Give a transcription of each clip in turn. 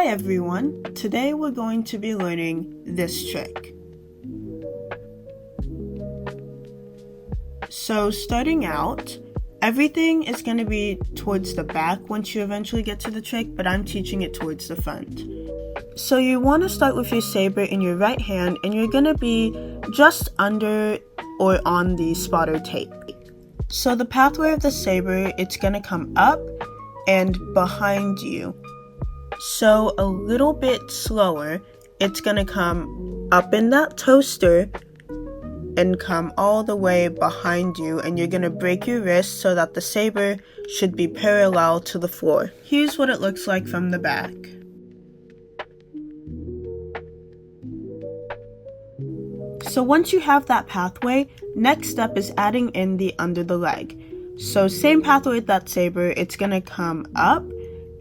Hi everyone, today we're going to be learning this trick. So starting out, everything is going to be towards the back once you eventually get to the trick, but I'm teaching it towards the front. So you want to start with your saber in your right hand and you're going to be just under or on the spotter tape. So the pathway of the saber, it's going to come up and behind you. So a little bit slower, it's going to come up in that toaster and come all the way behind you, and you're going to break your wrist so that the saber should be parallel to the floor. Here's what it looks like from the back. So once you have that pathway, next step is adding in the under the leg. So same pathway with that saber, it's going to come up,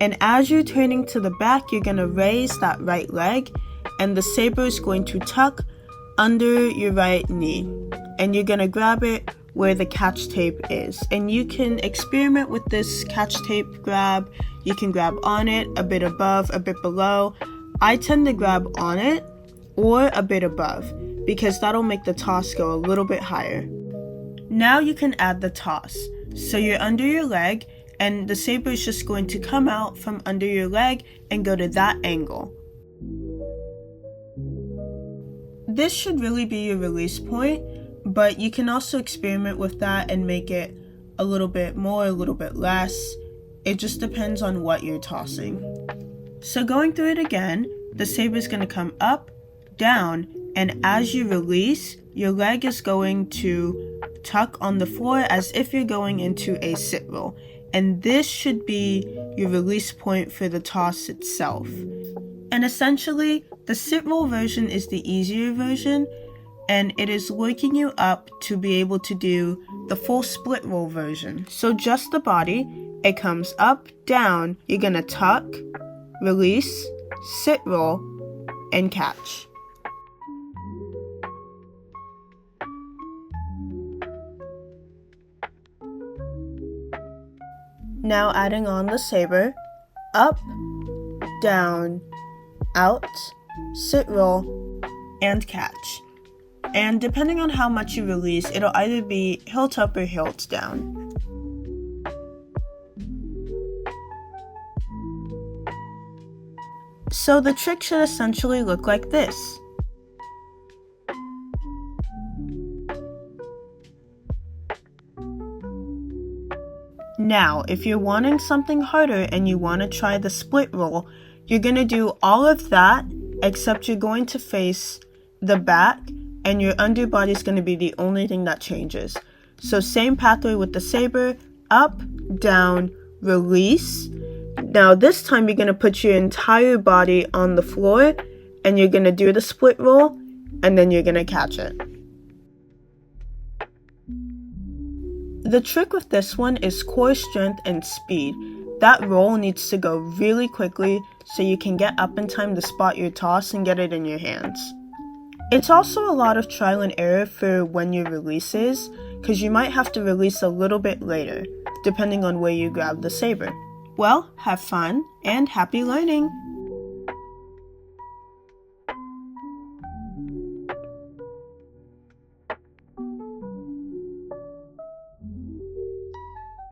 and as you're turning to the back, you're going to raise that right leg, and the saber is going to tuck under your right knee, and you're going to grab it where the catch tape is. And you can experiment with this catch tape grab. You can grab on it, a bit above, a bit below. I tend to grab on it or a bit above because that'll make the toss go a little bit higher. Now you can add the toss. So you're under your leg and the saber is just going to come out from under your leg and go to that angle. This should really be your release point, but you can also experiment with that and make it a little bit more, a little bit less. It just depends on what you're tossing. So going through it again, the saber is going to come up, down, and as you release, your leg is going to tuck on the floor as if you're going into a sit roll. And this should be your release point for the toss itself. And essentially, the sit roll version is the easier version, and it is waking you up to be able to do the full split roll version. So just the body, it comes up, down, you're gonna tuck, release, sit roll, and catch. Now adding on the saber, up, down, out, sit roll, and catch. And depending on how much you release, it'll either be hilt up or hilt down. So the trick should essentially look like this. Now, if you're wanting something harder and you want to try the split roll, you're going to do all of that, except you're going to face the back and your underbody is going to be the only thing that changes. So same pathway with the saber, up, down, release. Now this time you're going to put your entire body on the floor and you're going to do the split roll and then you're going to catch it. The trick with this one is core strength and speed. That roll needs to go really quickly so you can get up in time to spot your toss and get it in your hands. It's also a lot of trial and error for when your release is, because you might have to release a little bit later, depending on where you grab the saber. Well, have fun and happy learning!